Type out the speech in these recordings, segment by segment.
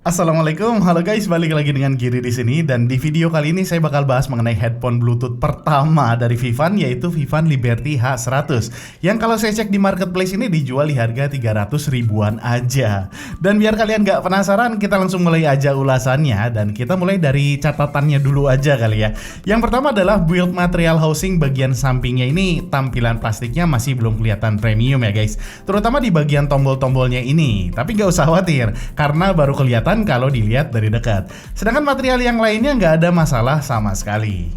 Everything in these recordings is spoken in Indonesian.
Assalamualaikum, halo guys, balik lagi dengan Giri di sini. Dan di video kali ini saya bakal bahas mengenai headphone Bluetooth pertama dari Vivan, yaitu Vivan Liberty H100 yang kalau saya cek di marketplace ini dijual di harga 300 ribuan aja. Dan biar kalian gak penasaran, kita langsung mulai aja ulasannya. Dan kita mulai dari catatannya dulu aja kali ya. Yang pertama adalah build material housing bagian sampingnya ini, tampilan plastiknya masih belum kelihatan premium ya guys, terutama di bagian tombol-tombolnya ini. Tapi gak usah khawatir, karena baru kelihatan kalau dilihat dari dekat. Sedangkan material yang lainnya nggak ada masalah sama sekali.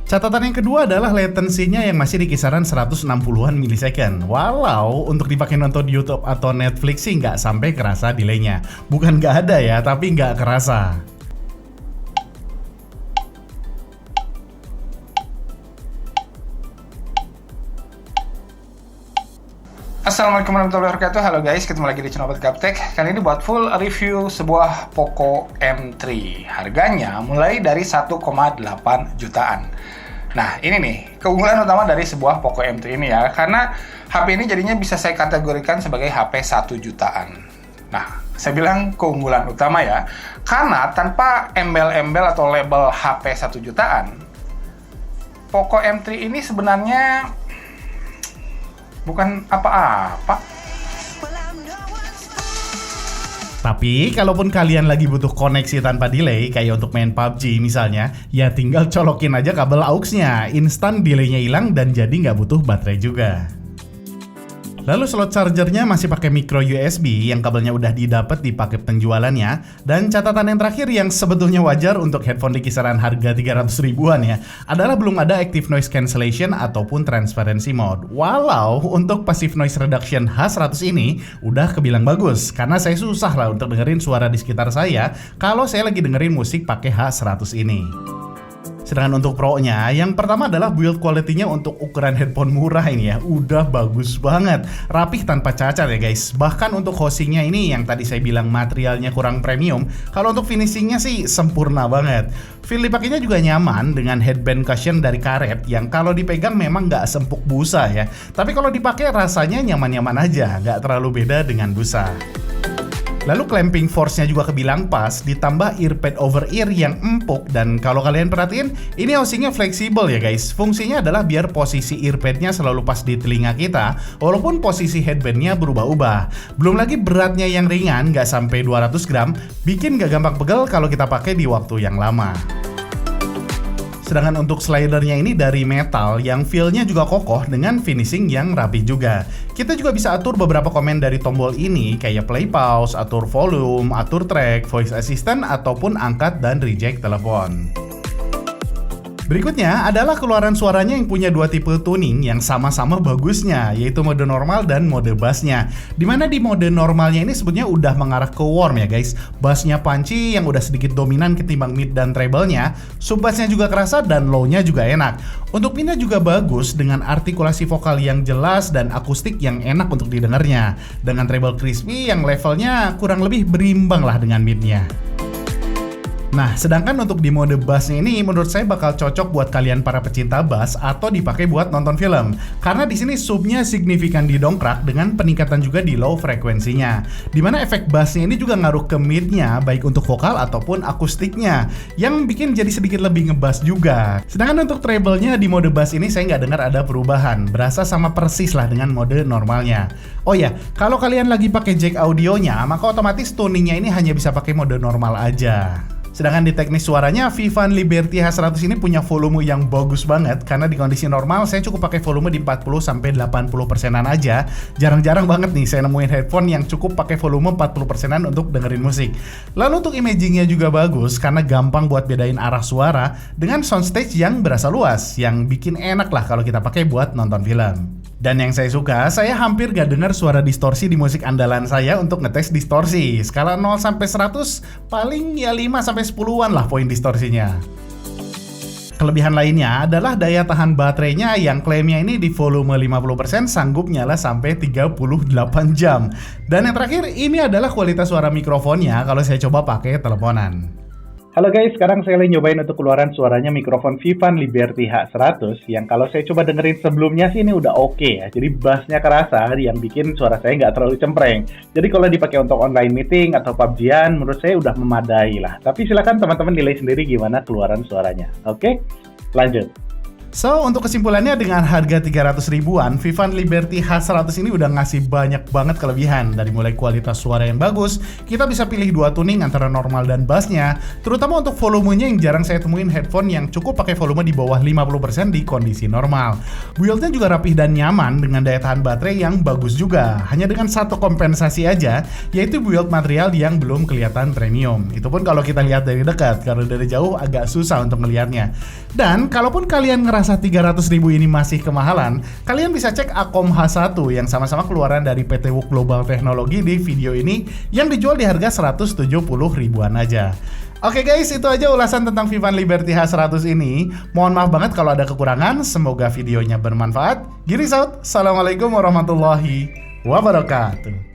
Catatan yang kedua adalah latensinya yang masih di kisaran 160-an milisecond. Walau untuk dipakai nonton YouTube atau Netflix sih nggak sampai kerasa delaynya. Bukan nggak ada ya, tapi nggak kerasa. Assalamualaikum warahmatullahi wabarakatuh. Halo guys, ketemu lagi di channel Gaptek. Kali ini buat full review sebuah Poco M3. Harganya mulai dari 1,8 jutaan. Nah, ini nih keunggulan utama dari sebuah Poco M3 ini ya, karena HP ini jadinya bisa saya kategorikan sebagai HP 1 jutaan. Nah, saya bilang keunggulan utama ya, karena tanpa embel-embel atau label HP 1 jutaan, Poco M3 ini sebenarnya bukan apa-apa. Tapi kalaupun kalian lagi butuh koneksi tanpa delay, kayak untuk main PUBG misalnya, ya tinggal colokin aja kabel AUX-nya, instan delaynya hilang dan jadi nggak butuh baterai juga. Lalu slot chargernya masih pakai micro USB yang kabelnya udah didapat di paket penjualannya. Dan catatan yang terakhir yang sebetulnya wajar untuk headphone di kisaran harga 300 ribuan ya, adalah belum ada active noise cancellation ataupun transparency mode. Walau untuk passive noise reduction H100 ini udah kebilang bagus, karena saya susah lah untuk dengerin suara di sekitar saya kalau saya lagi dengerin musik pakai H100 ini. Sedangkan untuk Pro-nya, yang pertama adalah build quality-nya untuk ukuran headphone murah ini ya, udah bagus banget, rapih tanpa cacat ya guys. Bahkan untuk housing-nya ini yang tadi saya bilang materialnya kurang premium, kalau untuk finishing-nya sih sempurna banget. Feel dipakainya juga nyaman dengan headband cushion dari karet yang kalau dipegang memang nggak sempuk busa ya, tapi kalau dipakai rasanya nyaman-nyaman aja, nggak terlalu beda dengan busa. Lalu clamping force-nya juga kebilang pas, ditambah earpad over ear yang empuk. Dan kalau kalian perhatiin, ini housing-nya fleksibel ya guys. Fungsinya adalah biar posisi earpad-nya selalu pas di telinga kita, walaupun posisi headband-nya berubah-ubah. Belum lagi beratnya yang ringan, nggak sampai 200 gram, bikin nggak gampang pegel kalau kita pakai di waktu yang lama. Sedangkan untuk slidernya ini dari metal yang feel-nya juga kokoh dengan finishing yang rapi juga. Kita juga bisa atur beberapa komen dari tombol ini kayak play pause, atur volume, atur track, voice assistant, ataupun angkat dan reject telepon. Berikutnya adalah keluaran suaranya yang punya dua tipe tuning yang sama-sama bagusnya, yaitu mode normal dan mode bassnya. Dimana di mode normalnya ini sebetulnya udah mengarah ke warm ya guys. Bassnya punchy yang udah sedikit dominan ketimbang mid dan treble-nya, sub bassnya juga kerasa dan low-nya juga enak. Untuk midnya juga bagus dengan artikulasi vokal yang jelas dan akustik yang enak untuk didengarnya. Dengan treble crispy yang levelnya kurang lebih berimbang lah dengan midnya. Nah, sedangkan untuk di mode bassnya ini menurut saya bakal cocok buat kalian para pecinta bass atau dipakai buat nonton film. Karena di sini subnya signifikan didongkrak dengan peningkatan juga di low frekuensinya. Dimana efek bassnya ini juga ngaruh ke midnya baik untuk vokal ataupun akustiknya, yang bikin jadi sedikit lebih ngebass juga. Sedangkan untuk treble-nya di mode bass ini saya nggak dengar ada perubahan, berasa sama persis lah dengan mode normalnya. Oh ya, kalau kalian lagi pakai jack audionya, maka otomatis tuningnya ini hanya bisa pakai mode normal aja. Sedangkan di teknis suaranya, Vivan Liberty H100 ini punya volume yang bagus banget, karena di kondisi normal saya cukup pakai volume di 40-80%an aja. Jarang-jarang banget nih saya nemuin headphone yang cukup pakai volume 40%an untuk dengerin musik. Lalu untuk imagingnya juga bagus, karena gampang buat bedain arah suara dengan soundstage yang berasa luas, yang bikin enak lah kalau kita pakai buat nonton film. Dan yang saya suka, saya hampir gak dengar suara distorsi di musik andalan saya untuk ngetes distorsi. Skala 0-100, paling ya 5-10-an lah poin distorsinya. Kelebihan lainnya adalah daya tahan baterainya yang klaimnya ini di volume 50% sanggup nyala sampai 38 jam. Dan yang terakhir, ini adalah kualitas suara mikrofonnya kalau saya coba pakai teleponan. Halo guys, sekarang saya lagi nyobain untuk keluaran suaranya mikrofon Vivan Liberty H100 yang kalau saya coba dengerin sebelumnya sih ini udah oke ya. Jadi bassnya kerasa yang bikin suara saya nggak terlalu cempreng. Jadi kalau dipakai untuk online meeting atau PUBG-an menurut saya udah memadai lah. Tapi silakan teman-teman nilai sendiri gimana keluaran suaranya. Oke, lanjut. So, untuk kesimpulannya dengan harga 300 ribuan, Vivan Liberty H100 ini udah ngasih banyak banget kelebihan. Dari mulai kualitas suara yang bagus, kita bisa pilih dua tuning antara normal dan bassnya, terutama untuk volumenya yang jarang saya temuin headphone yang cukup pakai volume di bawah 50% di kondisi normal. Build-nya juga rapih dan nyaman dengan daya tahan baterai yang bagus juga. Hanya dengan satu kompensasi aja, yaitu build material yang belum kelihatan premium. Itu pun kalau kita lihat dari dekat, karena dari jauh agak susah untuk melihatnya. Dan kalaupun kalian ngerasa 300 ribu ini masih kemahalan, kalian bisa cek Akom H1 yang sama-sama keluaran dari PT WUK Global Technology di video ini yang dijual di harga 170 ribuan aja. Oke guys, itu aja ulasan tentang Vivan Liberty H100 ini. Mohon maaf banget kalau ada kekurangan, semoga videonya bermanfaat. Giris out, Assalamualaikum warahmatullahi wabarakatuh.